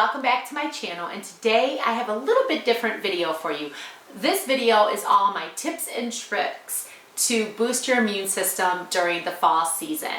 welcome back to my channel, and today I have a little bit different video for you. This video is all my tips and tricks to boost your immune system during the fall season.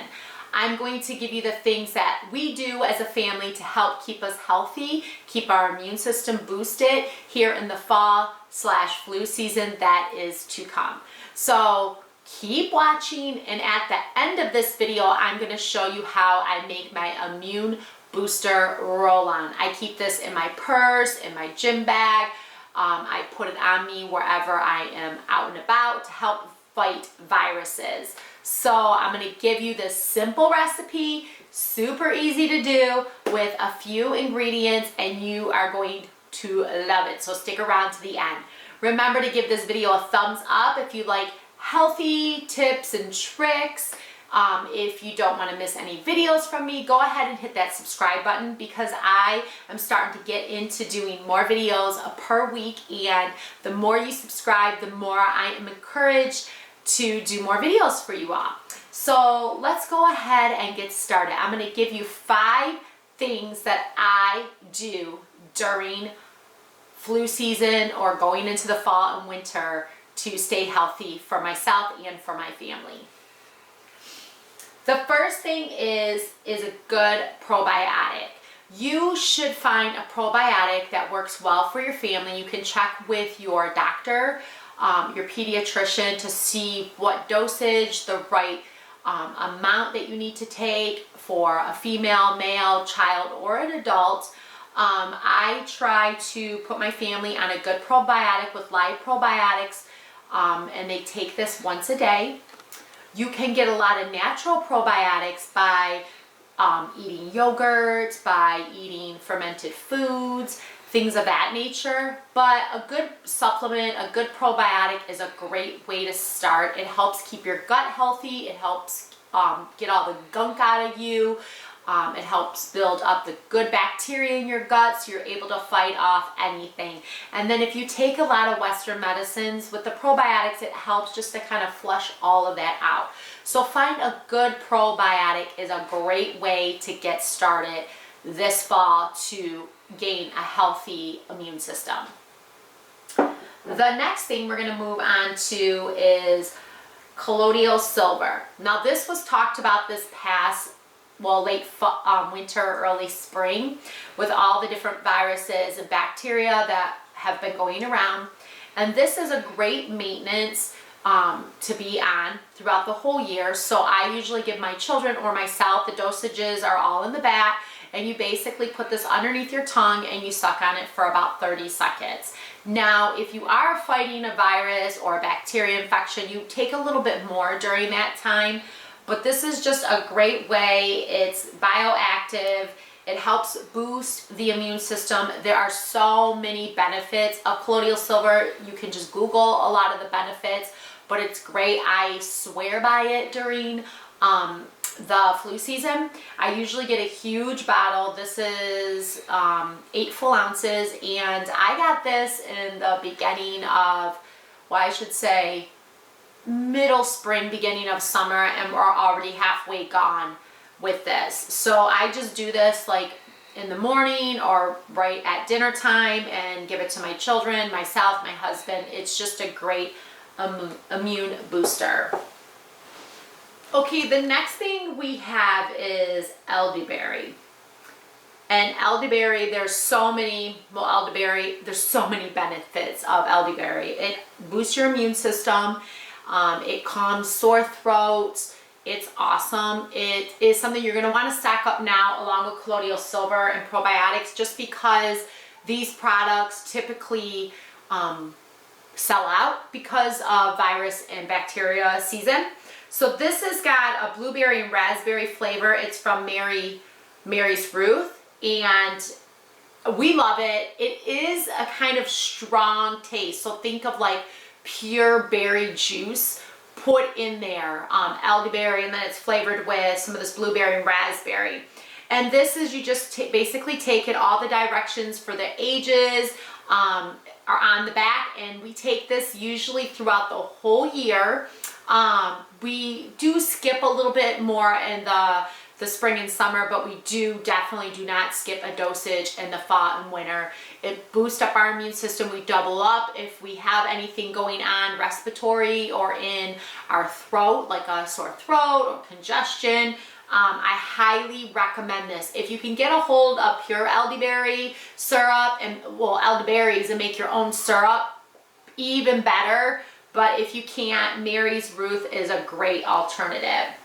I'm going to give you the things that we do as a family to help keep us healthy, keep our immune system boosted here in the fall/flu season that is to come. So keep watching, and at the end of this video I'm going to show you how I make my immune booster roll-on. I keep this in my purse, in my gym bag. I put it on me wherever I am out and about to help fight viruses. So I'm going to give you this simple recipe, super easy to do with a few ingredients, and you are going to love it. So stick around to the end. Remember to give this video a thumbs up if you like healthy tips and tricks. If you don't want to miss any videos from me, go ahead and hit that subscribe button, because I am starting to get into doing more videos per week, and the more you subscribe, the more I am encouraged to do more videos for you all. So let's go ahead and get started. I'm going to give you 5 things that I do during flu season or going into the fall and winter to stay healthy for myself and for my family. The first thing is a good probiotic. You should find a probiotic that works well for your family. You can check with your doctor, your pediatrician, to see what dosage, the right amount that you need to take for a female, male, child, or an adult. I try to put my family on a good probiotic with live probiotics, and they take this once a day. You can get a lot of natural probiotics by eating yogurt, by eating fermented foods, things of that nature. But a good supplement, a good probiotic is a great way to start. It helps keep your gut healthy. It helps get all the gunk out of you. It helps build up the good bacteria in your gut so you're able to fight off anything. And then if you take a lot of Western medicines, with the probiotics it helps just to kind of flush all of that out. So find a good probiotic is a great way to get started this fall to gain a healthy immune system. The next thing we're going to move on to is colloidal silver. Now this was talked about this past late winter, early spring, with all the different viruses and bacteria that have been going around. And this is a great maintenance to be on throughout the whole year. So I usually give my children or myself, the dosages are all in the back, and you basically put this underneath your tongue and you suck on it for about 30 seconds. Now, if you are fighting a virus or a bacteria infection, you take a little bit more during that time. But this is just a great way. It's bioactive. It helps boost the immune system. There are so many benefits of colloidal silver. You can just Google a lot of the benefits, but it's great. I swear by it during the flu season. I usually get a huge bottle. This is 8 full ounces, and I got this in the beginning of, I should say, middle spring, beginning of summer, and we're already halfway gone with this. So I just do this like in the morning or right at dinner time and give it to my children, myself, my husband. It's just a great immune booster. Okay, the next thing we have is elderberry. And elderberry, there's so many benefits of elderberry. It boosts your immune system. It calms sore throats. It's awesome. It is something you're going to want to stack up now along with colloidal silver and probiotics, just because these products typically sell out because of virus and bacteria season. So this has got a blueberry and raspberry flavor. It's from Mary's Ruth, and we love it. It is a kind of strong taste. So think of like pure berry juice put in there, elderberry, and then it's flavored with some of this blueberry and raspberry. And this is, you just basically take it, all the directions for the ages are on the back, and we take this usually throughout the whole year. We do skip a little bit more in the the spring and summer, but we definitely do not skip a dosage in the fall and winter. It boosts up our immune system. We double up if we have anything going on respiratory or in our throat, like a sore throat or congestion. I highly recommend this. If you can get a hold of pure elderberry syrup and, well, elderberries, and make your own syrup, even better. But if you can't, Mary's Ruth is a great alternative.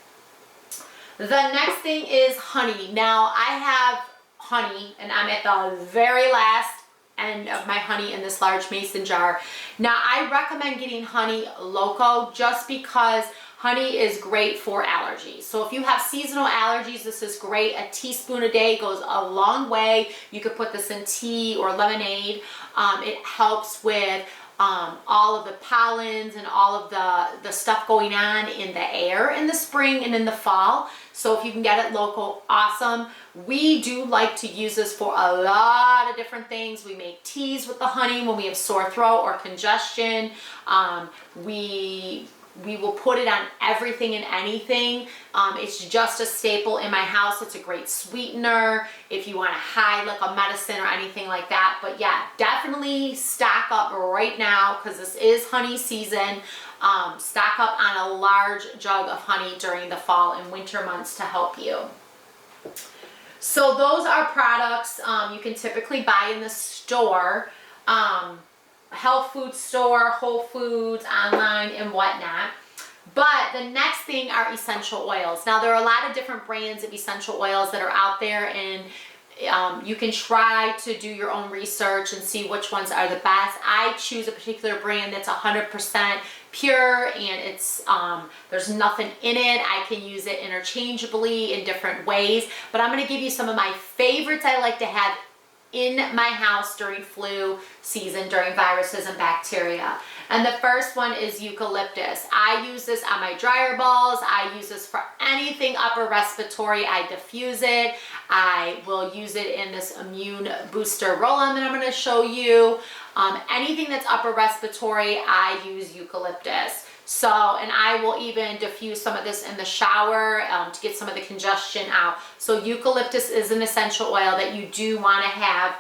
The next thing is honey. Now I have honey, and I'm at the very last end of my honey in this large mason jar. Now I recommend getting honey loco just because honey is great for allergies. So if you have seasonal allergies, this is great. A teaspoon a day goes a long way. You could put this in tea or lemonade. It helps with all of the pollens and all of the stuff going on in the air in the spring and in the fall. So if you can get it local, awesome. We do like to use this for a lot of different things. We make teas with the honey when we have sore throat or congestion. We will put it on everything and anything. It's just a staple in my house. It's a great sweetener if you want to hide like a medicine or anything like that. But yeah, definitely stock up right now because this is honey season. Stock up on a large jug of honey during the fall and winter months to help you. So those are products you can typically buy in the store. Health food store, Whole Foods, online, and whatnot. But the next thing are essential oils. Now there are a lot of different brands of essential oils that are out there, and you can try to do your own research and see which ones are the best. I choose a particular brand that's 100% pure, and it's there's nothing in it. I can use it interchangeably in different ways, but I'm going to give you some of my favorites I like to have in my house during flu season, during viruses and bacteria. And the first one is eucalyptus. I use this on my dryer balls. I use this for anything upper respiratory. I diffuse it. I will use it in this immune booster roll-on that I'm going to show you. Anything that's upper respiratory, I use eucalyptus. So, and I will even diffuse some of this in the shower to get some of the congestion out. So eucalyptus is an essential oil that you do want to have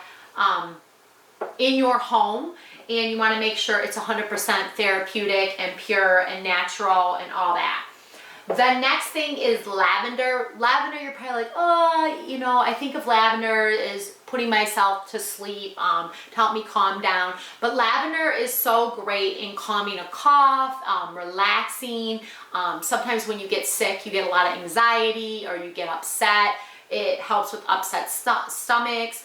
in your home, and you want to make sure it's 100% therapeutic and pure and natural and all that. The next thing is lavender. Lavender, you're probably like, oh, you know, I think of lavender as putting myself to sleep, to help me calm down. But lavender is so great in calming a cough, relaxing. Sometimes when you get sick, you get a lot of anxiety or you get upset. It helps with upset stomachs.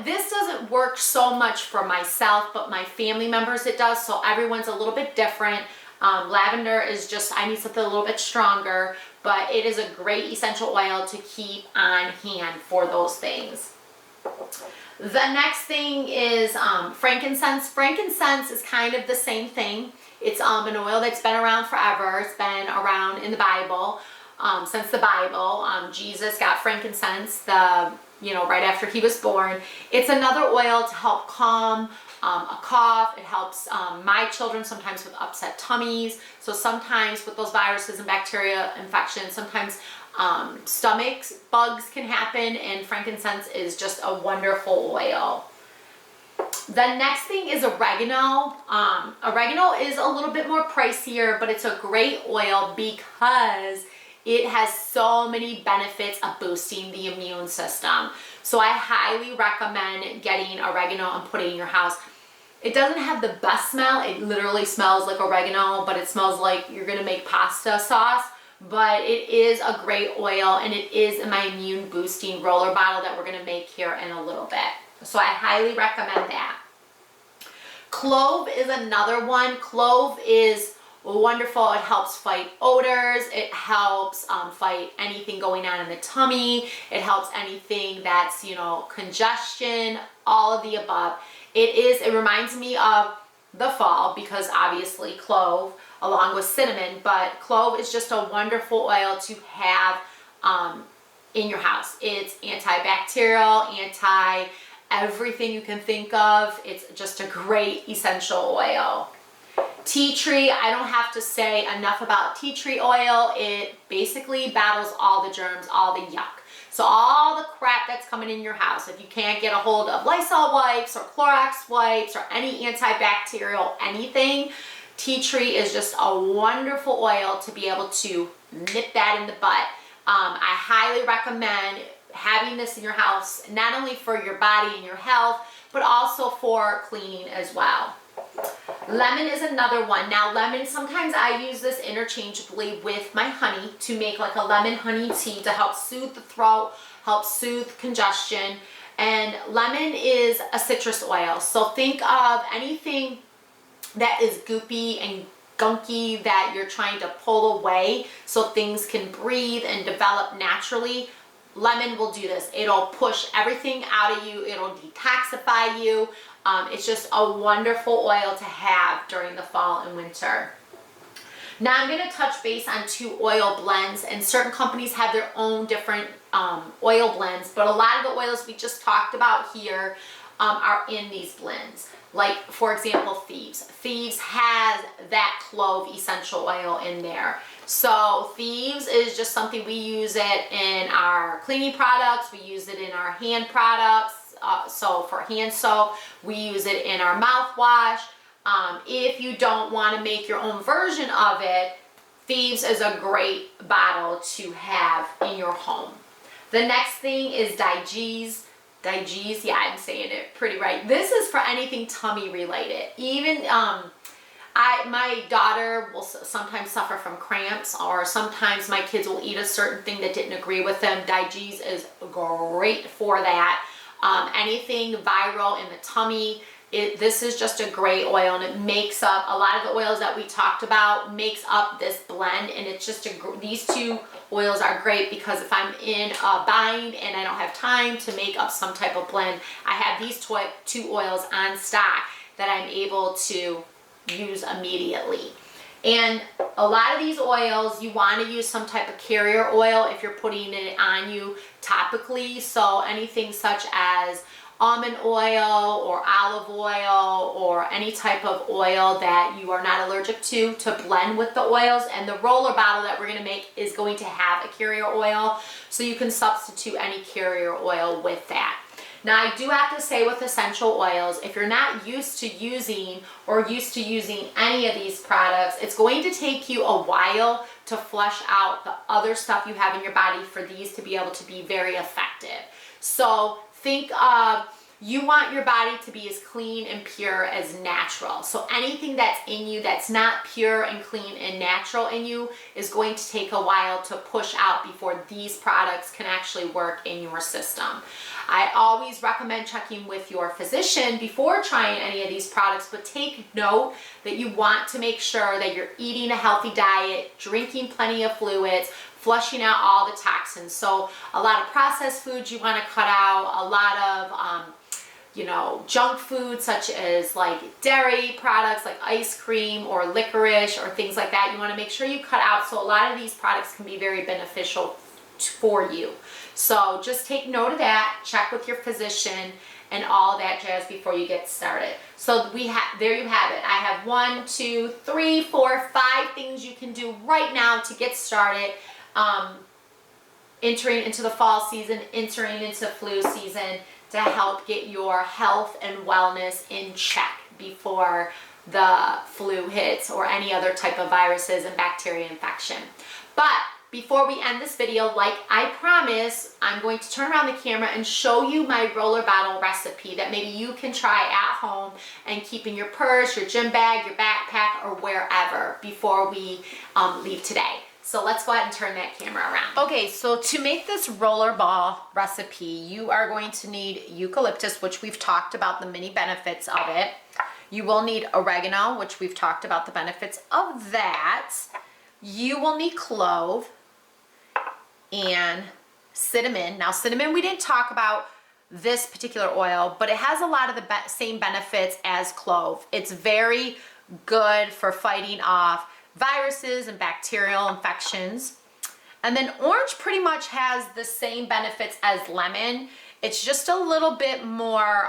This doesn't work so much for myself, but my family members it does. So everyone's a little bit different. Lavender is just, I need something a little bit stronger, but it is a great essential oil to keep on hand for those things. The next thing is frankincense. Frankincense is kind of the same thing. It's an oil that's been around forever. It's been around in the Bible, since the Bible. Jesus got frankincense right after he was born. It's another oil to help calm a cough. It helps my children sometimes with upset tummies. So sometimes with those viruses and bacteria infections, sometimes stomach bugs can happen, and frankincense is just a wonderful oil. The next thing is oregano. Oregano is a little bit more pricier, but it's a great oil because it has so many benefits of boosting the immune system. So I highly recommend getting oregano and putting it in your house. It doesn't have the best smell. It literally smells like oregano, but it smells like you're gonna make pasta sauce. But it is a great oil, and it is in my immune boosting roller bottle that we're gonna make here in a little bit. So I highly recommend that. Clove is another one. Clove is wonderful. It helps fight odors. It helps fight anything going on in the tummy. It helps anything that's, congestion, all of the above. It reminds me of the fall because obviously clove along with cinnamon, but clove is just a wonderful oil to have in your house. It's antibacterial, everything you can think of. It's just a great essential oil. Tea tree, I don't have to say enough about tea tree oil. It basically battles all the germs, all the yuck. So all the crap that's coming in your house, if you can't get a hold of Lysol wipes or Clorox wipes or any antibacterial anything, tea tree is just a wonderful oil to be able to nip that in the butt. I highly recommend having this in your house, not only for your body and your health, but also for cleaning as well. Lemon is another one. Now lemon, sometimes I use this interchangeably with my honey to make like a lemon honey tea to help soothe the throat, help soothe congestion. And lemon is a citrus oil. So think of anything that is goopy and gunky that you're trying to pull away so things can breathe and develop naturally. Lemon will do this. It'll push everything out of you. It'll detoxify you. It's just a wonderful oil to have during the fall and winter. Now I'm going to touch base on 2 oil blends, and certain companies have their own different oil blends, but a lot of the oils we just talked about here are in these blends. Like, for example, Thieves. Thieves has that clove essential oil in there. So Thieves is just something, we use it in our cleaning products, we use it in our hand products, so for hand soap, we use it in our mouthwash. If you don't want to make your own version of it, Thieves is a great bottle to have in your home. The next thing is Digest. Digest, yeah, I'm saying it pretty right. This is for anything tummy related. Even my daughter will sometimes suffer from cramps, or sometimes my kids will eat a certain thing that didn't agree with them. Digest is great for that. Anything viral in the tummy, this is just a great oil, and it makes up a lot of the oils that we talked about, makes up this blend. And it's just these 2 oils are great because if I'm in a bind and I don't have time to make up some type of blend, I have these 2 oils on stock that I'm able to use immediately. And a lot of these oils, you want to use some type of carrier oil if you're putting it on you topically. So anything such as almond oil or olive oil or any type of oil that you are not allergic to blend with the oils. And the roller bottle that we're going to make is going to have a carrier oil, so you can substitute any carrier oil with that. Now I do have to say, with essential oils, if you're not used to using any of these products, it's going to take you a while to flush out the other stuff you have in your body for these to be able to be very effective. So think of, you want your body to be as clean and pure as natural. So anything that's in you that's not pure and clean and natural in you is going to take a while to push out before these products can actually work in your system. I always recommend checking with your physician before trying any of these products, but take note that you want to make sure that you're eating a healthy diet, drinking plenty of fluids, flushing out all the toxins. So a lot of processed foods you want to cut out, a lot of junk food such as like dairy products like ice cream or licorice or things like that. You want to make sure you cut out. So a lot of these products can be very beneficial for you. So just take note of that, check with your physician and all that jazz before you get started. So there you have it. I have 1, 2, 3, 4, 5 things you can do right now to get started. Entering into the fall season, entering into flu season, to help get your health and wellness in check before the flu hits or any other type of viruses and bacteria infection. But before we end this video, like I promised, I'm going to turn around the camera and show you my roller bottle recipe that maybe you can try at home and keep in your purse, your gym bag, your backpack, or wherever before we leave today. So let's go ahead and turn that camera around. Okay, so to make this roller ball recipe, you are going to need eucalyptus, which we've talked about the many benefits of it. You will need oregano, which we've talked about the benefits of that. You will need clove and cinnamon. Now cinnamon, we didn't talk about this particular oil, but it has a lot of the same benefits as clove. It's very good for fighting off viruses and bacterial infections. And then orange pretty much has the same benefits as lemon. It's just a little bit more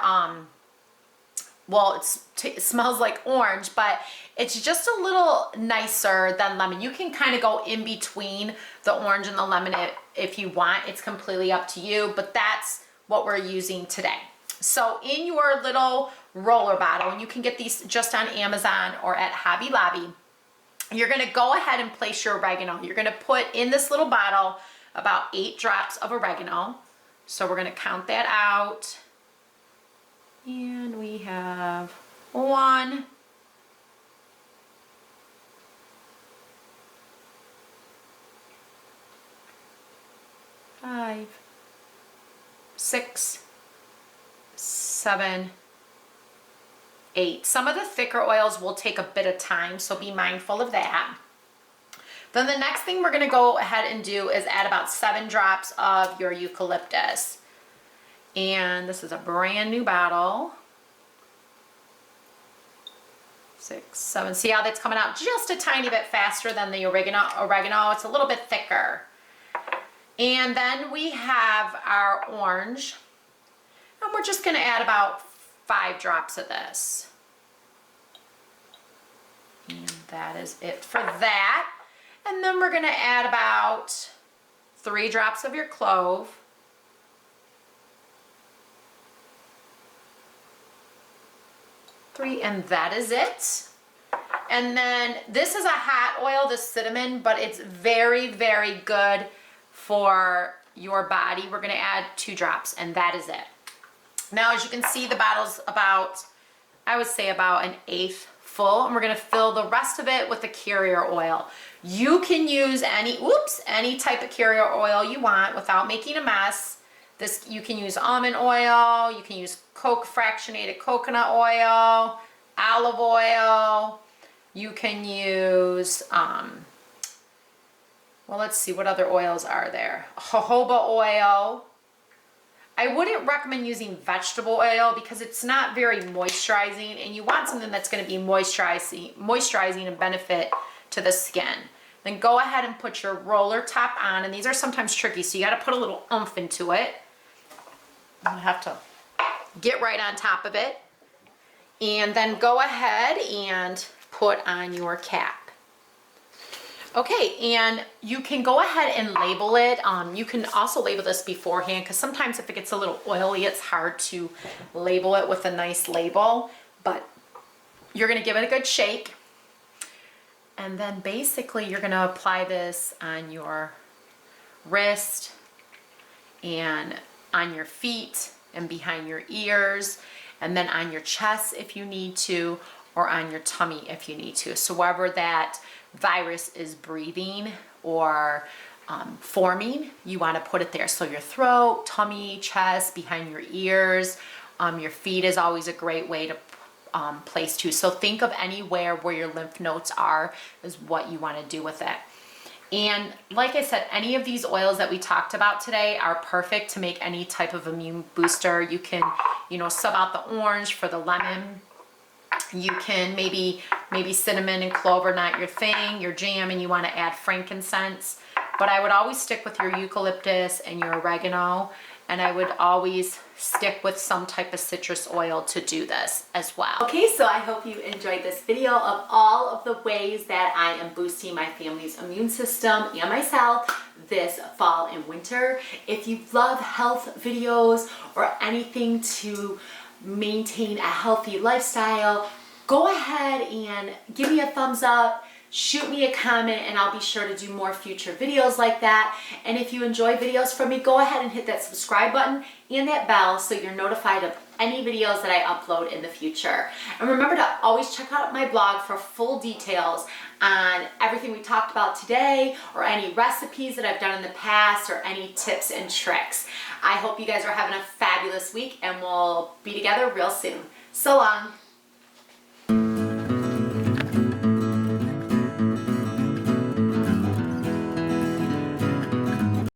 well, it smells like orange, but it's just a little nicer than lemon. You can kind of go in between the orange and the lemon if you want. It's completely up to you, but that's what we're using today. So in your little roller bottle, and you can get these just on Amazon or at Hobby Lobby, you're gonna go ahead and place your oregano. You're gonna put in this little bottle about 8 drops of oregano. So we're gonna count that out. And we have 1, 5, 6, 7, 8. Some of the thicker oils will take a bit of time, so be mindful of that. Then the next thing we're gonna go ahead and do is add about 7 drops of your eucalyptus. And this is a brand new bottle. 6, 7. See how that's coming out just a tiny bit faster than the oregano. It's a little bit thicker. And then we have our orange. And we're just gonna add about 5 drops of this. And that is it for that. And then we're gonna add about 3 drops of your clove. And that is it. And then this is a hot oil, the cinnamon, but it's very, very good for your body. We're gonna add 2 drops, and that is it. Now, as you can see, the bottle's about, I would say about 1/8 full, and we're gonna fill the rest of it with the carrier oil. You can use any type of carrier oil you want without making a mess. You can use almond oil, you can use fractionated coconut oil, olive oil, you can use, well, let's see, what other oils are there? Jojoba oil. I wouldn't recommend using vegetable oil because it's not very moisturizing, and you want something that's going to be moisturizing and benefit to the skin. Then go ahead and put your roller top on, and these are sometimes tricky, so you got to put a little oomph into it. I'm gonna have to get right on top of it. And then go ahead and put on your cap. Okay, and you can go ahead and label it. You can also label this beforehand, because sometimes if it gets a little oily, it's hard to label it with a nice label. But you're gonna give it a good shake. And then basically you're gonna apply this on your wrist and on your feet and behind your ears, and then on your chest if you need to, or on your tummy if you need to. So wherever that virus is breathing or forming, you want to put it there. So your throat, tummy, chest, behind your ears, your feet is always a great way to place too. So think of anywhere where your lymph nodes are is what you want to do with it. And like I said, any of these oils that we talked about today are perfect to make any type of immune booster. You can, sub out the orange for the lemon. You can maybe cinnamon and clove are not your thing, your jam, and you want to add frankincense. But I would always stick with your eucalyptus and your oregano, and I would always stick with some type of citrus oil to do this as well. Okay, so I hope you enjoyed this video of all of the ways that I am boosting my family's immune system and myself this fall and winter. If you love health videos or anything to maintain a healthy lifestyle, go ahead and give me a thumbs up. Shoot me a comment and I'll be sure to do more future videos like that. And if you enjoy videos from me, go ahead and hit that subscribe button and that bell so you're notified of any videos that I upload in the future. And remember to always check out my blog for full details on everything we talked about today, or any recipes that I've done in the past, or any tips and tricks. I hope you guys are having a fabulous week, and we'll be together real soon. So long.